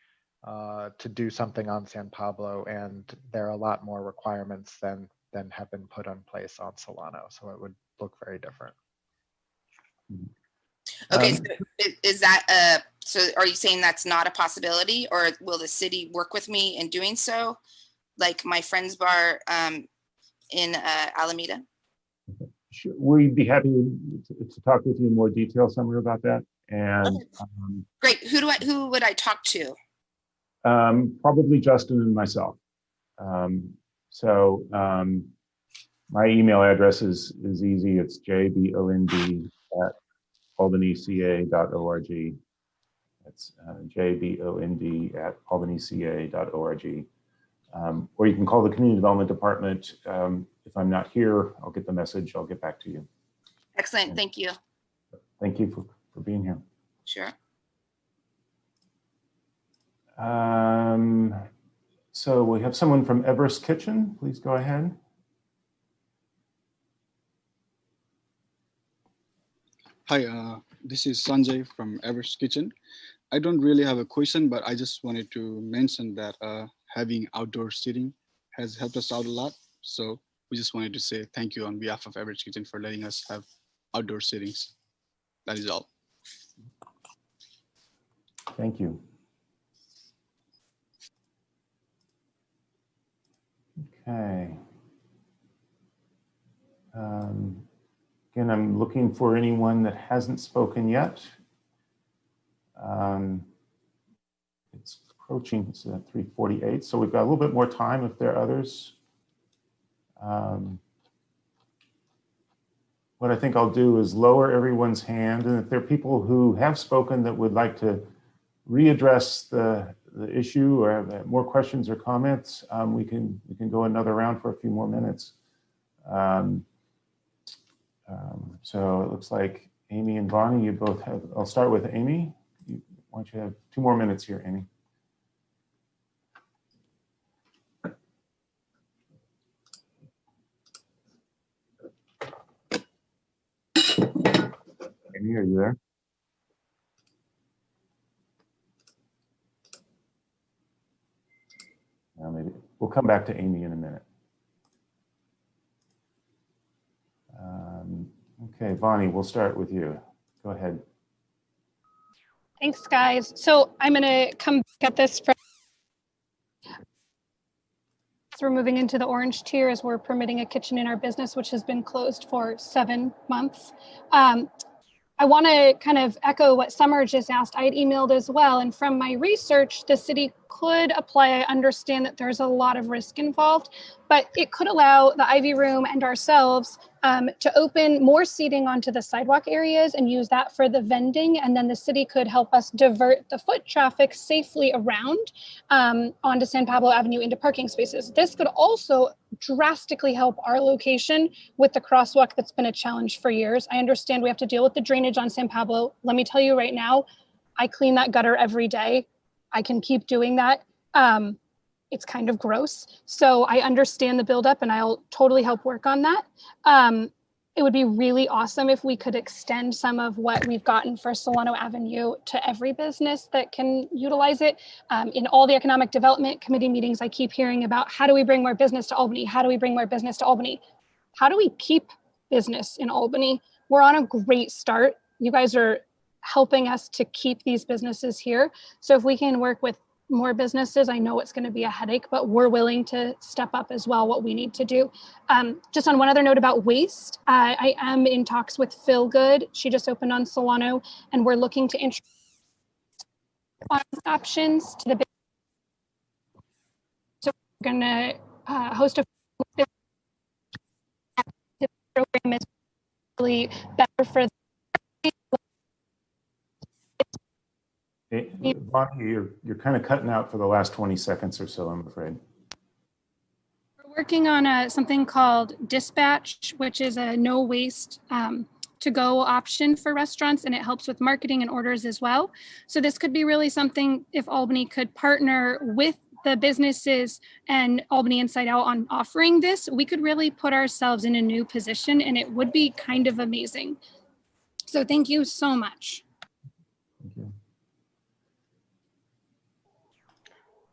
to do something on San Pablo, and there are a lot more requirements than have been put in place on Solano. So it would look very different. Okay, so is that so are you saying that's not a possibility, or will the city work with me in doing so, like my friend's bar in Alameda? Sure. We'd be happy to talk with you in more detail, Summer, about that. And okay. Great. Who would I talk to? Probably Justin and myself. My email address is easy. It's jbond@albanyca.org. That's jbond@albanyca.org. Or you can call the Community Development Department. If I'm not here, I'll get the message. I'll get back to you. Excellent. Thank you. Thank you for being here. Sure. So we have someone from Everest Kitchen. Please go ahead. Hi, this is Sanjay from Everest Kitchen. I don't really have a question, but I just wanted to mention that having outdoor seating has helped us out a lot. So we just wanted to say thank you on behalf of Everest Kitchen for letting us have outdoor seatings. That is all. Thank you. Okay. Again, I'm looking for anyone that hasn't spoken yet. It's approaching, it's 3:48, so we've got a little bit more time if there are others. What I think I'll do is lower everyone's hand, and if there are people who have spoken that would like to readdress the issue or have more questions or comments, we can go another round for a few more minutes. So it looks like Amy and Bonnie, you both have, I'll start with Amy. Why don't you have 2 more minutes here, Amy? Amy, are you there? Maybe we'll come back to Amy in a minute. Okay, Bonnie, we'll start with you. Go ahead. Thanks, guys. So I'm going to come back at this from. We're moving into the orange tier as we're permitting a kitchen in our business, which has been closed for 7 months. I want to kind of echo what Summer just asked. I had emailed as well, and from my research, the city could apply. I understand that there's a lot of risk involved, but it could allow the Ivy Room and ourselves to open more seating onto the sidewalk areas and use that for the vending, and then the city could help us divert the foot traffic safely around onto San Pablo Avenue into parking spaces. This could also drastically help our location with the crosswalk that's been a challenge for years. I understand we have to deal with the drainage on San Pablo. Let me tell you right now, I clean that gutter every day. I can keep doing that. it's kind of gross. So I understand the buildup and I'll totally help work on that. It would be really awesome if we could extend some of what we've gotten for Solano Avenue to every business that can utilize it. In all the economic development committee meetings, I keep hearing about how do we bring more business to Albany? How do we bring more business to Albany? How do we keep business in Albany? We're on a great start. You guys are helping us to keep these businesses here. So if we can work with more businesses, I know it's going to be a headache, but we're willing to step up as well what we need to do. Just on one other note about waste, I am in talks with Phil Good. She just opened on Solano, and we're looking to introduce options to the business. So we're going to host a program is really better for Hey, Bonnie, you're kind of cutting out for the last 20 seconds or so, I'm afraid. We're working on something called Dispatch, which is a no waste to go option for restaurants, and it helps with marketing and orders as well. So this could be really something if Albany could partner with the businesses and Albany Inside Out on offering this, we could really put ourselves in a new position and it would be kind of amazing. So thank you so much. Thank you.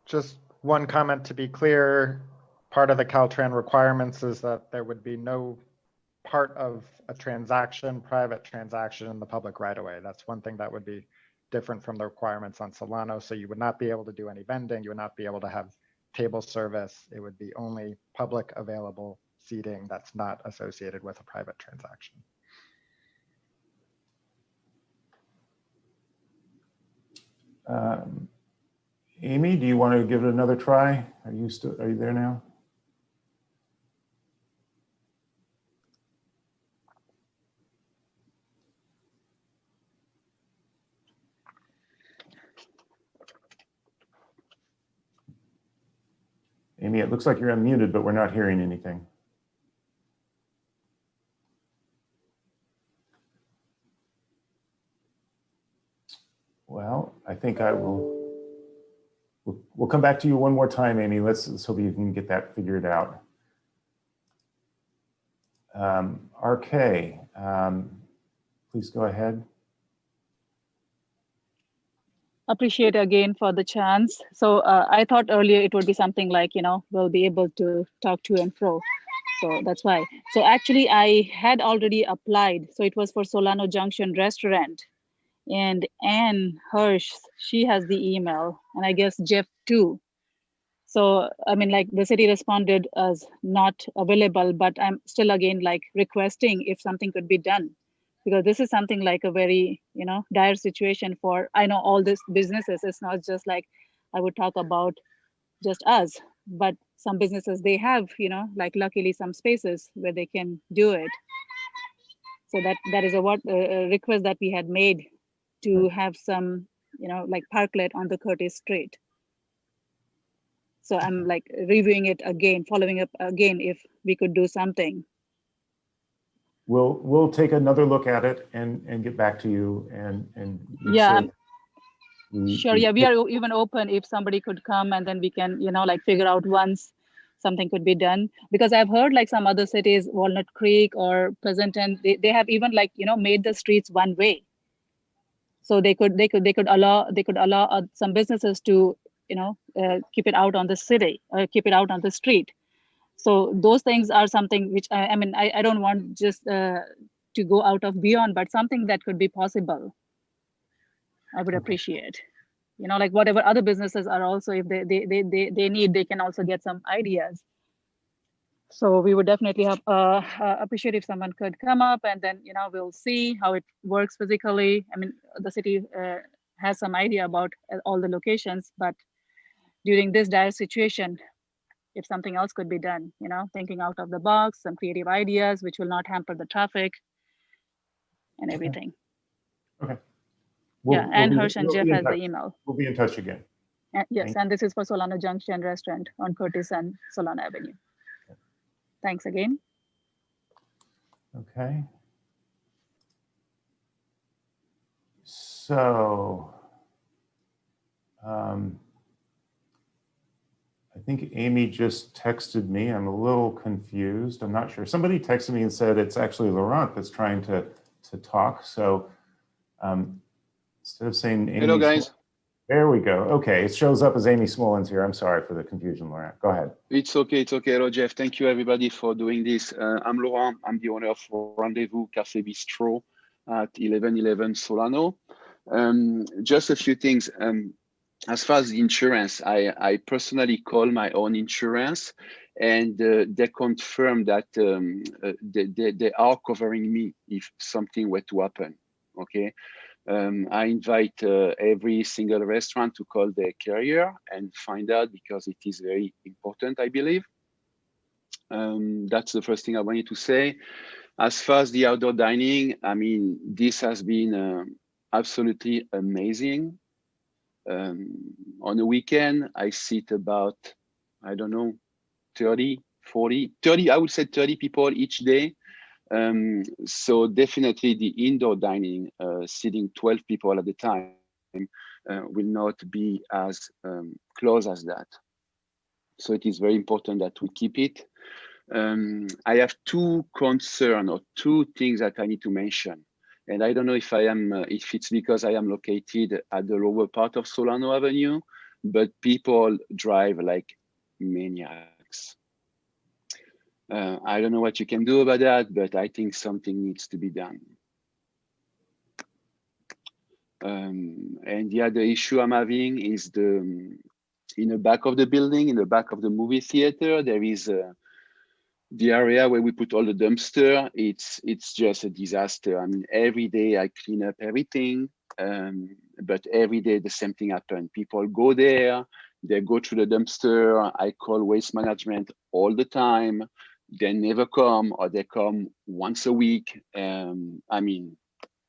Just one comment to be clear, part of the Caltrans requirements is that there would be no part of a transaction, private transaction in the public right of way. That's one thing that would be different from the requirements on Solano. So you would not be able to do any vending. You would not be able to have table service. It would be only public available seating that's not associated with a private transaction. Amy, do you want to give it another try? Are you there now? Amy, it looks like you're unmuted, but we're not hearing anything. Well, I think we'll come back to you one more time, Amy. Let's hope you can get that figured out. RK, please go ahead. Appreciate again for the chance. So I thought earlier it would be something like, we'll be able to talk to and fro. So that's why. So actually I had already applied. So it was for Solano Junction Restaurant. And Anne Hirsch, she has the email, and I guess Jeff too. So, I mean, like the city responded as not available, but I'm still again like requesting if something could be done, because this is something like a very, dire situation for, I know all these businesses. It's not just like I would talk about just us, but some businesses, they have, like luckily some spaces where they can do it. So that is a request that we had made to have some, like parklet on the Curtis Street. So I'm like reviewing it again, following up again, if we could do something. We'll take another look at it and get back to you and yeah, sure. Yeah, we are even open if somebody could come and then we can, like figure out once something could be done, because I've heard like some other cities, Walnut Creek or Pleasanton, they have even like, made the streets one way. So they could allow some businesses to, keep it out on the city or keep it out on the street. So those things are something which I mean, I don't want just to go out of beyond, but something that could be possible. I would appreciate, like whatever other businesses are also, if they need, they can also get some ideas. So we would definitely have appreciate if someone could come up and then, we'll see how it works physically. I mean, the city has some idea about all the locations, but during this dire situation, if something else could be done, thinking out of the box, some creative ideas, which will not hamper the traffic and everything. Okay. Anne Hirsch and Jeff has the email. We'll be in touch again. Yes, and this is for Solano Junction Restaurant on Curtis and Solano Avenue. Thanks again. Okay. So, I think Amy just texted me. I'm a little confused. I'm not sure. Somebody texted me and said it's actually Laurent that's trying to talk. So instead of saying Amy, hello guys. There we go. Okay, it shows up as Amy Smollins here. I'm sorry for the confusion, Laurent. Go ahead. It's okay. Hello, Jeff. Thank you, everybody, for doing this. I'm Laurent. I'm the owner of Rendezvous Cafe Bistro at 1111 Solano. Just a few things. As far as the insurance, I personally call my own insurance, and they confirm that they are covering me if something were to happen. Okay. I invite every single restaurant to call their carrier and find out, because it is very important, I believe. That's the first thing I wanted to say. As far as the outdoor dining, I mean, this has been absolutely amazing. On the weekend, I sit about, I don't know, 30, 40, 30, I would say 30 people each day. So definitely the indoor dining, sitting 12 people at a time, will not be as close as that. So it is very important that we keep it. I have two concerns or two things that I need to mention. And I don't know if if it's because I am located at the lower part of Solano Avenue, but people drive like maniacs. I don't know what you can do about that, but I think something needs to be done. And the other issue I'm having is in the back of the building, in the back of the movie theater, there is the area where we put all the dumpster. It's just a disaster. I mean, every day I clean up everything, but every day the same thing happens. People go there, they go through the dumpster. I call waste management all the time. They never come, or they come once a week. I mean,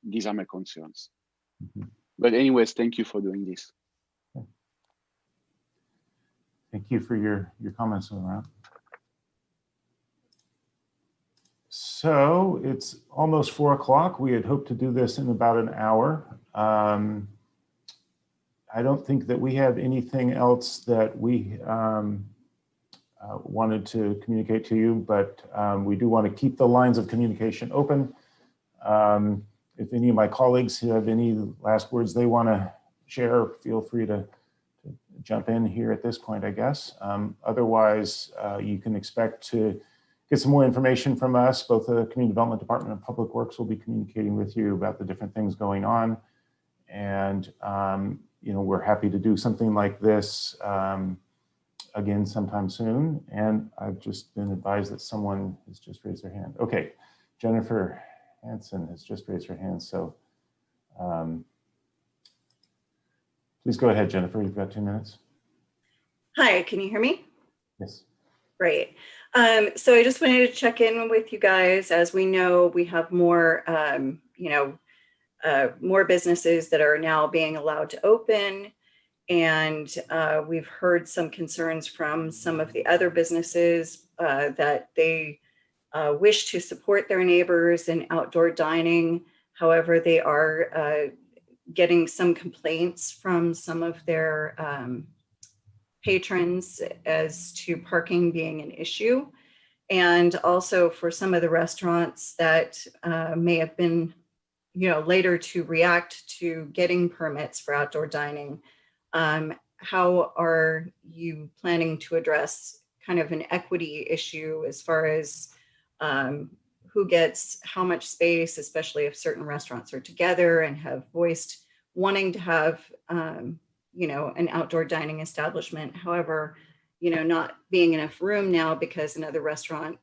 these are my concerns. Mm-hmm. But anyways, thank you for doing this. Thank you for your comments, Laurent. So it's almost 4 o'clock. We had hoped to do this in about an hour. I don't think that we have anything else that we wanted to communicate to you, but we do want to keep the lines of communication open. If any of my colleagues have any last words they want to share, feel free to jump in here at this point, I guess. Otherwise, you can expect to get some more information from us. Both the Community Development Department and Public Works will be communicating with you about the different things going on. And you know, we're happy to do something like this again sometime soon. And I've just been advised that someone has just raised their hand. Okay, Jennifer Hanson has just raised her hand. So please go ahead, Jennifer. You've got 2 minutes. Hi, can you hear me? Yes. Great. So I just wanted to check in with you guys. As we know, we have more, more businesses that are now being allowed to open. And we've heard some concerns from some of the other businesses that they wish to support their neighbors in outdoor dining. However, they are getting some complaints from some of their patrons as to parking being an issue. And also for some of the restaurants that may have been, later to react to getting permits for outdoor dining. How are you planning to address kind of an equity issue as far as who gets how much space, especially if certain restaurants are together and have voiced wanting to have, an outdoor dining establishment. However, not being enough room now because another restaurant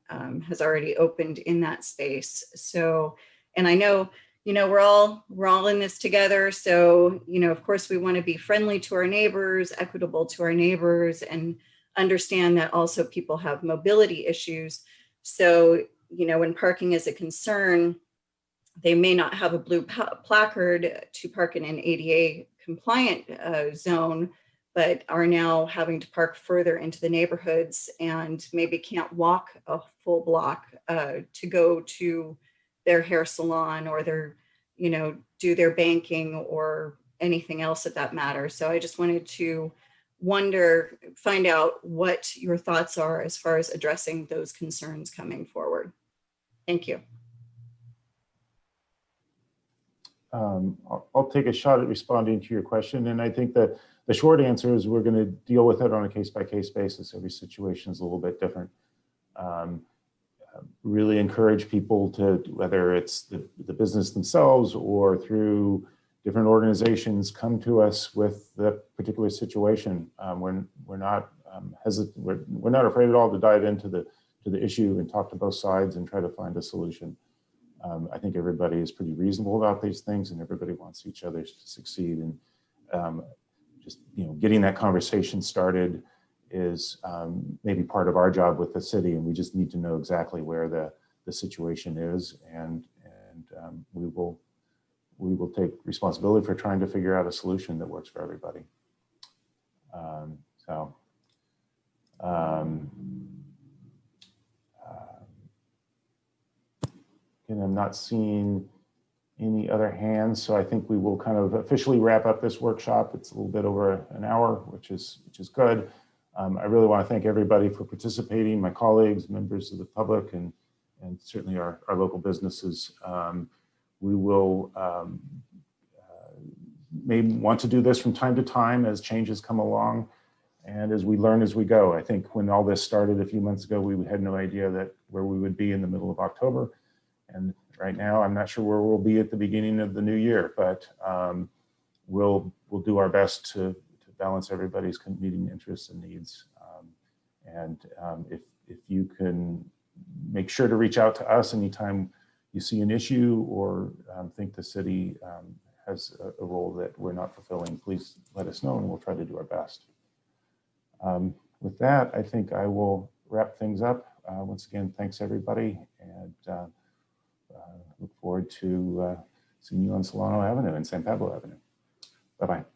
has already opened in that space. So, and I know, we're all in this together. So, of course, we want to be friendly to our neighbors, equitable to our neighbors, and understand that also people have mobility issues. So, when parking is a concern, they may not have a blue placard to park in an ADA compliant zone, but are now having to park further into the neighborhoods and maybe can't walk a full block to go to their hair salon or their, do their banking or anything else of that matter. So I just wanted to find out what your thoughts are as far as addressing those concerns coming forward. Thank you. I'll take a shot at responding to your question. And I think that the short answer is we're going to deal with it on a case-by-case basis. Every situation is a little bit different. Really encourage people to, whether it's the business themselves or through different organizations, come to us with the particular situation. We're not we're not afraid at all to dive into the issue and talk to both sides and try to find a solution. I think everybody is pretty reasonable about these things, and everybody wants each other to succeed. And just getting that conversation started is maybe part of our job with the city, and we just need to know exactly where the situation is, and we will take responsibility for trying to figure out a solution that works for everybody. And I'm not seeing any other hands, so I think we will kind of officially wrap up this workshop. It's a little bit over an hour, which is good. I really want to thank everybody for participating, my colleagues, members of the public, and certainly our local businesses. We will may want to do this from time to time as changes come along and as we learn as we go. I think when all this started a few months ago, we had no idea where we would be in the middle of October. And right now, I'm not sure where we'll be at the beginning of the new year, but we'll do our best to balance everybody's competing interests and needs. If you can make sure to reach out to us anytime you see an issue or think the city has a role that we're not fulfilling, please let us know and we'll try to do our best. With that, I think I will wrap things up. Once again, thanks everybody, and look forward to seeing you on Solano Avenue and San Pablo Avenue. Bye-bye.